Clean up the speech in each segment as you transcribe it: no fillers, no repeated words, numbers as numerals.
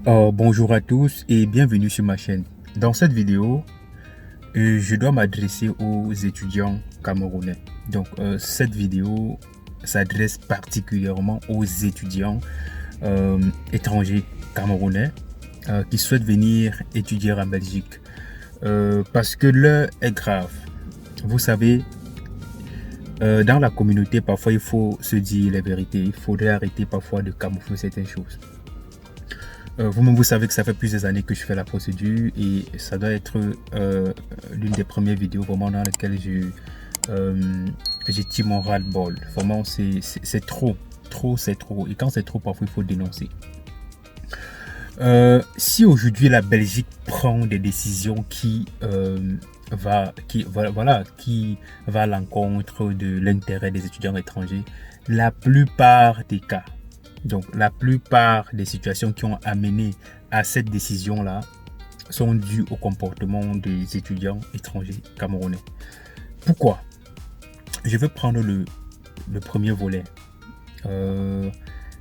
Bonjour à tous et bienvenue sur ma chaîne. Dans cette vidéo, je dois m'adresser aux étudiants camerounais. Donc, cette vidéo s'adresse particulièrement aux étudiants étrangers camerounais qui souhaitent venir étudier en Belgique. Parce que l'heure est grave. Vous savez, dans la communauté, parfois il faut se dire la vérité. Il faudrait arrêter parfois de camoufler certaines choses. Vous-même, vous savez que ça fait plusieurs années que je fais la procédure et ça doit être l'une des premières vidéos vraiment dans laquelle j'ai tiré mon ras-le-bol. Vraiment, c'est trop, c'est trop. Et quand c'est trop, parfois, il faut dénoncer. Si aujourd'hui la Belgique prend des décisions qui va à l'encontre de l'intérêt des étudiants étrangers, la plupart des cas, donc la plupart des situations qui ont amené à cette décision-là sont dues au comportement des étudiants étrangers camerounais. Pourquoi? Je vais prendre le premier volet,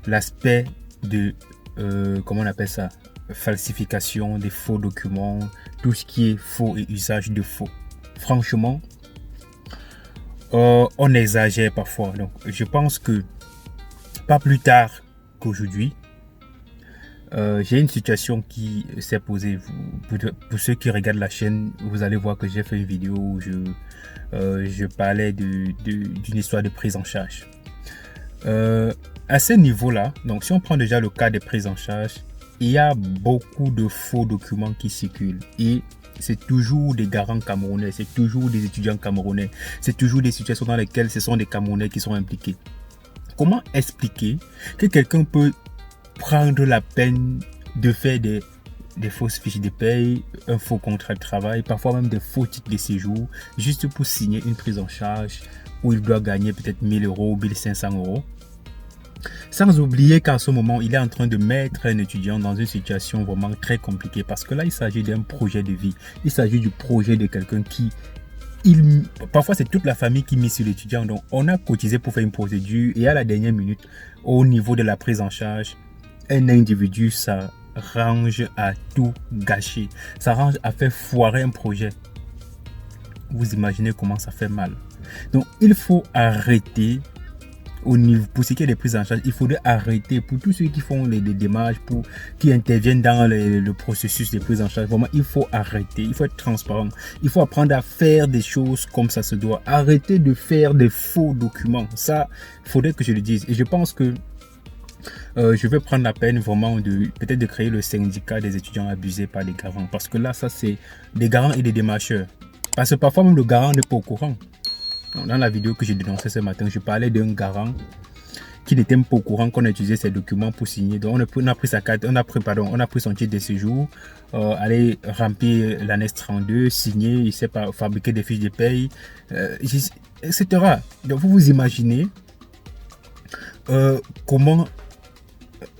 l'aspect de comment on appelle ça, falsification des faux documents, tout ce qui est faux et usage de faux. Franchement, on exagère parfois. Donc, je pense que pas plus tard qu'aujourd'hui, j'ai une situation qui s'est posée. Pour ceux qui regardent la chaîne, vous allez voir que j'ai fait une vidéo où je parlais d'une histoire de prise en charge. À ce niveau-là, donc si on prend déjà le cas des prises en charge, il y a beaucoup de faux documents qui circulent et c'est toujours des garants camerounais, c'est toujours des étudiants camerounais, c'est toujours des situations dans lesquelles ce sont des Camerounais qui sont impliqués. Comment expliquer que quelqu'un peut prendre la peine de faire des fausses fiches de paye, un faux contrat de travail, parfois même des faux titres de séjour, juste pour signer une prise en charge où il doit gagner peut-être 1000 euros ou 1500 euros? Sans oublier qu'à ce moment, il est en train de mettre un étudiant dans une situation vraiment très compliquée parce que là, il s'agit d'un projet de vie. Il s'agit du projet de quelqu'un qui... parfois, c'est toute la famille qui mise sur l'étudiant. Donc, on a cotisé pour faire une procédure et à la dernière minute, au niveau de la prise en charge, un individu s'arrange à tout gâcher. S'arrange à faire foirer un projet. Vous imaginez comment ça fait mal. Donc, il faut arrêter. Au niveau, pour ce qui est des prises en charge, il faudrait arrêter pour tous ceux qui font les démarches, qui interviennent dans le processus de prise en charge. Vraiment, il faut arrêter, il faut être transparent. Il faut apprendre à faire des choses comme ça se doit. Arrêter de faire des faux documents. Ça, il faudrait que je le dise. Et je pense que je vais prendre la peine vraiment peut-être de créer le syndicat des étudiants abusés par les garants. Parce que là, ça c'est des garants et des démarcheurs. Parce que parfois même le garant n'est pas au courant. Dans la vidéo que j'ai dénoncée ce matin, je parlais d'un garant qui n'était pas au courant qu'on a utilisé ses documents pour signer. Donc on a pris sa carte, on a pris son titre de séjour, aller remplir l'annexe 32, signer, il sait pas fabriquer des fiches de paye, etc. Donc vous imaginez comment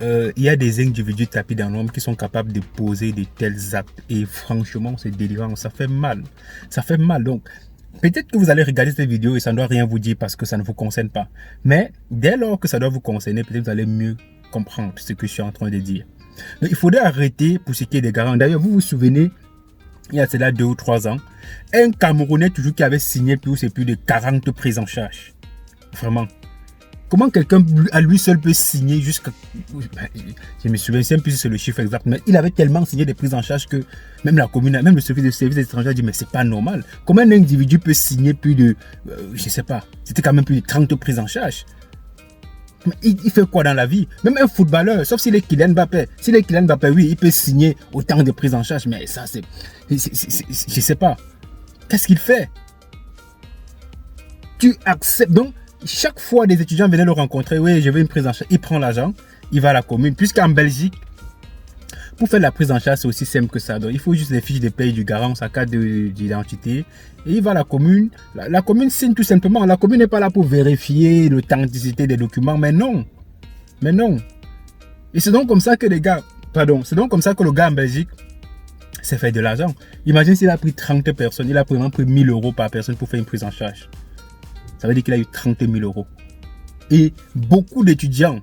il y a des individus tapis dans l'ombre qui sont capables de poser de tels actes. Et franchement, c'est délirant, ça fait mal. Ça fait mal. Donc, peut-être que vous allez regarder cette vidéo et ça ne doit rien vous dire parce que ça ne vous concerne pas. Mais dès lors que ça doit vous concerner, peut-être que vous allez mieux comprendre ce que je suis en train de dire. Donc, il faudrait arrêter pour ce qui est des garants. D'ailleurs, vous vous souvenez, il y a cela 2 ou 3 ans, un Camerounais toujours qui avait signé plus de 40 prises en charge. Vraiment. Comment quelqu'un à lui seul peut signer jusqu'à... Je me souviens même plus si c'est le chiffre exact, mais il avait tellement signé des prises en charge que même la commune, même le service étranger a dit mais c'est pas normal. Comment un individu peut signer plus de... je sais pas, c'était quand même plus de 30 prises en charge. Mais il fait quoi dans la vie? Même un footballeur, sauf s'il est Kylian Mbappé. S'il est Kylian Mbappé, oui, il peut signer autant de prises en charge, mais ça c'est... Je sais pas. Qu'est-ce qu'il fait? Tu acceptes donc... Chaque fois des étudiants venaient le rencontrer, oui, je veux une prise en charge, il prend l'argent, il va à la commune, puisqu'en Belgique, pour faire la prise en charge, c'est aussi simple que ça. Donc, il faut juste les fiches de paye du garant, sa carte d'identité, et il va à la commune. La commune signe tout simplement. La commune n'est pas là pour vérifier l'authenticité des documents, mais non. Mais non. Et c'est donc comme ça que c'est donc comme ça que le gars en Belgique s'est fait de l'argent. Imagine s'il a pris 30 personnes, il a vraiment pris 1000 euros par personne pour faire une prise en charge. Ça veut dire qu'il a eu 30 000 euros. Et beaucoup d'étudiants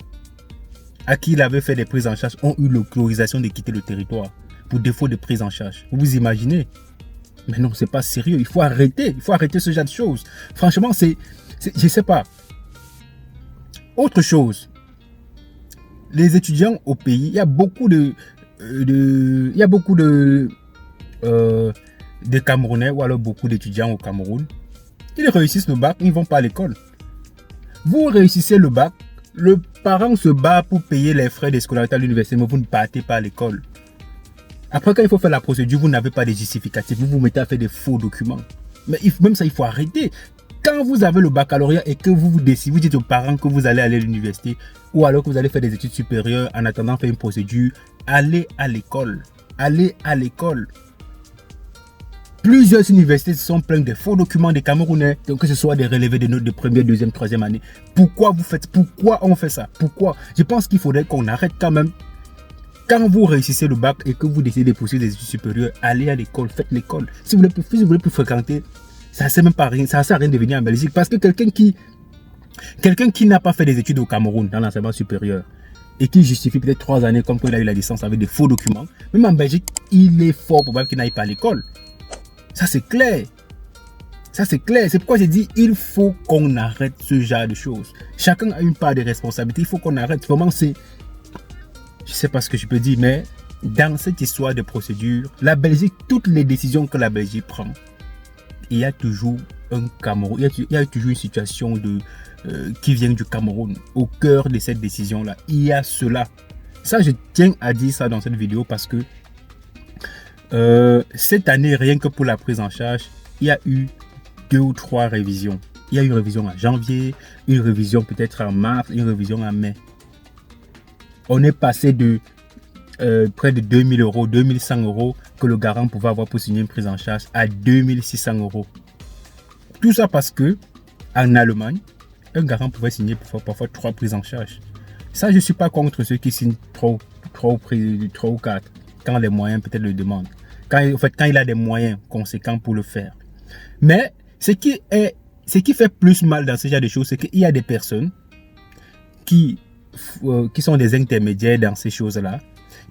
à qui il avait fait des prises en charge ont eu l'autorisation de quitter le territoire pour défaut de prise en charge. Vous vous imaginez? Mais non, c'est pas sérieux. Il faut arrêter ce genre de choses. Franchement, je sais pas. Autre chose, les étudiants au pays, il y a beaucoup de Camerounais ou alors beaucoup d'étudiants au Cameroun. Ils réussissent le bac, ils ne vont pas à l'école. Vous réussissez le bac, le parent se bat pour payer les frais de scolarité à l'université, mais vous ne partez pas à l'école. Après, quand il faut faire la procédure, vous n'avez pas de justificatif, vous vous mettez à faire des faux documents. Mais même ça, il faut arrêter. Quand vous avez le baccalauréat et que vous décidez, vous dites aux parents que vous allez aller à l'université ou alors que vous allez faire des études supérieures en attendant de faire une procédure, allez à l'école. Allez à l'école. Plusieurs universités sont pleines de faux documents des Camerounais, que ce soit des relevés de notes de première, deuxième, troisième année. Pourquoi on fait ça? Pourquoi? Je pense qu'il faudrait qu'on arrête quand même. Quand vous réussissez le bac et que vous décidez de poursuivre des études supérieures, allez à l'école, faites l'école. Si vous voulez plus fréquenter, ça ne sert même pas à rien, ça ne sert à rien de venir en Belgique. Parce que quelqu'un qui n'a pas fait des études au Cameroun dans l'enseignement supérieur et qui justifie peut-être 3 années comme quand il a eu la licence avec des faux documents, même en Belgique, il est fort probable qu'il n'aille pas à l'école. Ça c'est clair. Ça c'est clair. C'est pourquoi j'ai dit il faut qu'on arrête ce genre de choses. Chacun a une part de responsabilité. Il faut qu'on arrête. Vraiment, je ne sais pas ce que je peux dire, mais dans cette histoire de procédure, la Belgique, toutes les décisions que la Belgique prend, il y a toujours un Cameroun, il y a toujours une situation qui vient du Cameroun. Au cœur de cette décision-là, il y a cela. Ça, je tiens à dire ça dans cette vidéo parce que cette année, rien que pour la prise en charge, il y a eu 2 ou 3 révisions. Il y a eu une révision en janvier, une révision peut-être en mars, une révision en mai. On est passé de près de 2000 euros, 2100 euros que le garant pouvait avoir pour signer une prise en charge à 2600 euros. Tout ça parce que en Allemagne, un garant pouvait signer parfois 3 prises en charge. Ça, je ne suis pas contre ceux qui signent 3 ou 4 quand les moyens peut-être le demandent. Quand il a des moyens conséquents pour le faire. Mais ce qui fait plus mal dans ce genre de choses, c'est qu'il y a des personnes qui sont des intermédiaires dans ces choses-là,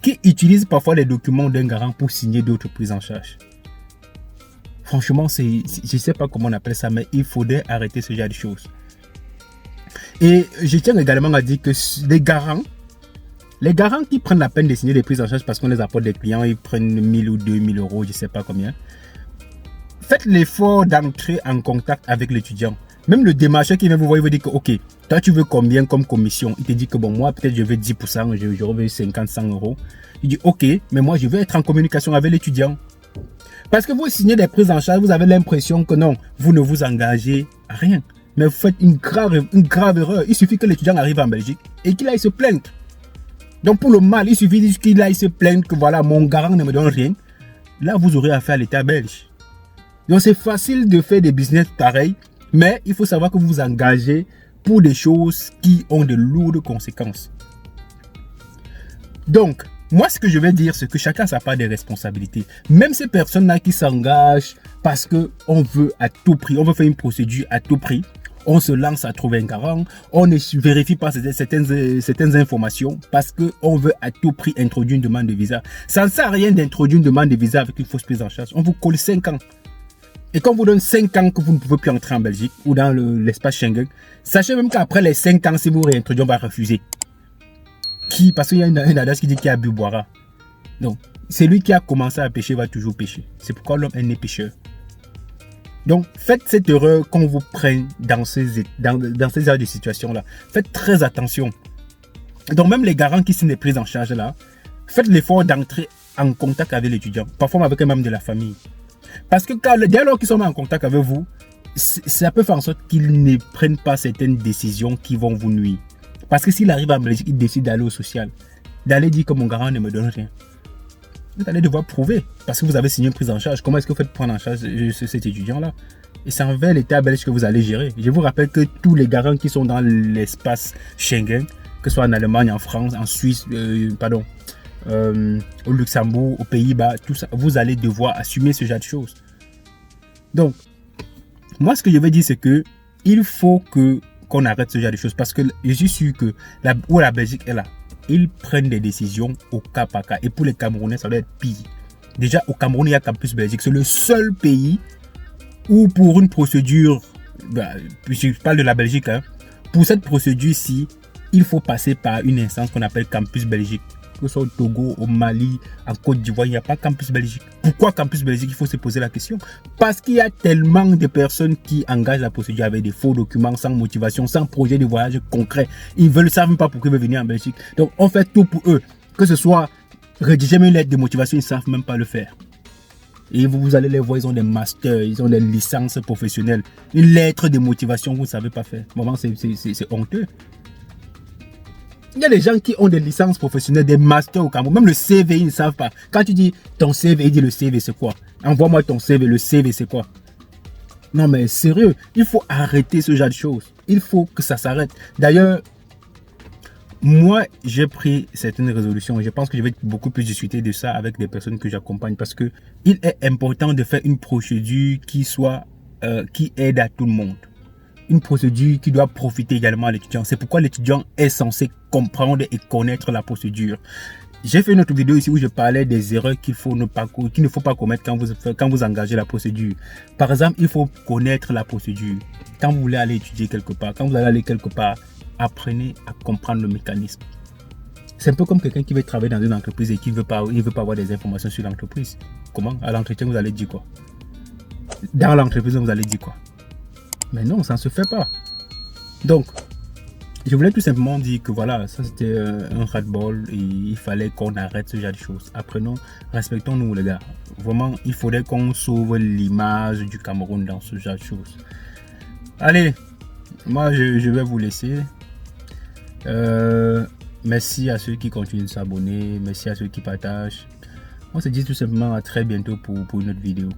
qui utilisent parfois les documents d'un garant pour signer d'autres prises en charge. Franchement, je ne sais pas comment on appelle ça, mais il faudrait arrêter ce genre de choses. Et je tiens également à dire que les garants qui prennent la peine de signer des prises en charge parce qu'on les apporte des clients, ils prennent 1000 ou 2000 euros, je ne sais pas combien. Faites l'effort d'entrer en contact avec l'étudiant. Même le démarcheur qui vient vous voir, il vous dit que ok, toi tu veux combien comme commission? Il te dit que bon, moi peut-être je veux 10%, je veux 50, 100 euros. Il dit ok, mais moi je veux être en communication avec l'étudiant. Parce que vous signez des prises en charge, vous avez l'impression que non, vous ne vous engagez à rien. Mais vous faites une grave erreur. Il suffit que l'étudiant arrive en Belgique et qu'il aille se plaindre. Donc pour le mal, il suffit qu'il aille se plaindre que voilà, mon garant ne me donne rien. Là, vous aurez affaire à l'État belge. Donc c'est facile de faire des business pareils, mais il faut savoir que vous vous engagez pour des choses qui ont de lourdes conséquences. Donc, moi ce que je vais dire, c'est que chacun a sa part de responsabilité. Même ces personnes-là qui s'engagent parce qu'on veut à tout prix, on veut faire une procédure à tout prix, on se lance à trouver un garant, on ne vérifie pas certaines informations parce qu'on veut à tout prix introduire une demande de visa. Ça ne sert à rien d'introduire une demande de visa avec une fausse prise en charge. On vous colle 5 ans. Et quand on vous donne 5 ans que vous ne pouvez plus entrer en Belgique ou dans l'espace Schengen, sachez même qu'après les 5 ans, si vous réintroduisez, on va refuser. Parce qu'il y a une adage qui dit qu'il y a bu boira. Donc, celui qui a commencé à pêcher va toujours pêcher. C'est pourquoi l'homme est né pêcheur. Donc, faites cette erreur qu'on vous prenne dans ces genres de situations-là. Faites très attention. Donc, même les garants qui signent des prises en charge là, faites l'effort d'entrer en contact avec l'étudiant, parfois avec un membre de la famille. Parce que dès lors qu'ils sont en contact avec vous, ça peut faire en sorte qu'ils ne prennent pas certaines décisions qui vont vous nuire. Parce que s'il arrive en Belgique, il décide d'aller au social, d'aller dire que mon garant ne me donne rien. Vous allez devoir prouver, parce que vous avez signé une prise en charge. Comment est-ce que vous faites prendre en charge cet étudiant-là? Et c'est envers l'État belge que vous allez gérer. Je vous rappelle que tous les garants qui sont dans l'espace Schengen, que ce soit en Allemagne, en France, en Suisse, au Luxembourg, aux Pays-Bas, tout ça, vous allez devoir assumer ce genre de choses. Donc, moi ce que je veux dire, c'est que il faut qu'on arrête ce genre de choses, parce que je suis sûr que où la Belgique est là, ils prennent des décisions au cas par cas. Et pour les Camerounais, ça doit être pire. Déjà, au Cameroun, il y a Campus Belgique. C'est le seul pays où pour une procédure, je parle de la Belgique, hein, pour cette procédure-ci, il faut passer par une instance qu'on appelle Campus Belgique. Que ce soit au Togo, au Mali, en Côte d'Ivoire, il n'y a pas Campus Belgique. Pourquoi Campus Belgique? Il faut se poser la question. Parce qu'il y a tellement de personnes qui engagent la procédure avec des faux documents, sans motivation, sans projet de voyage concret. Ils ne savent même pas pourquoi ils veulent venir en Belgique. Donc on fait tout pour eux. Que ce soit rédiger une lettre de motivation, ils ne savent même pas le faire. Et vous allez les voir, ils ont des masters, ils ont des licences professionnelles. Une lettre de motivation, vous ne savez pas faire. Vraiment, c'est honteux. Il y a des gens qui ont des licences professionnelles, des masters au Cameroun. Même le CV, ils ne savent pas. Quand tu dis ton CV, il dit le CV, c'est quoi? Envoie-moi ton CV, le CV, c'est quoi? Non, mais sérieux, il faut arrêter ce genre de choses. Il faut que ça s'arrête. D'ailleurs, moi, j'ai pris certaines résolutions. Je pense que je vais beaucoup plus discuter de ça avec des personnes que j'accompagne parce que il est important de faire une procédure qui aide à tout le monde. Une procédure qui doit profiter également à l'étudiant. C'est pourquoi l'étudiant est censé comprendre et connaître la procédure. J'ai fait une autre vidéo ici où je parlais des erreurs qu'il ne faut pas commettre quand vous engagez la procédure. Par exemple, il faut connaître la procédure. Quand vous voulez aller étudier quelque part, quand vous allez aller quelque part, apprenez à comprendre le mécanisme. C'est un peu comme quelqu'un qui veut travailler dans une entreprise et qui ne veut pas avoir des informations sur l'entreprise. Comment? À l'entretien, vous allez dire quoi? Dans l'entreprise, vous allez dire quoi? Mais non, ça ne se fait pas. Donc, je voulais tout simplement dire que voilà, ça c'était un ras-le-bol et il fallait qu'on arrête ce genre de choses. Apprenons, respectons-nous les gars. Vraiment, il faudrait qu'on sauve l'image du Cameroun dans ce genre de choses. Allez, moi je vais vous laisser. Merci à ceux qui continuent de s'abonner. Merci à ceux qui partagent. On se dit tout simplement à très bientôt pour une autre vidéo.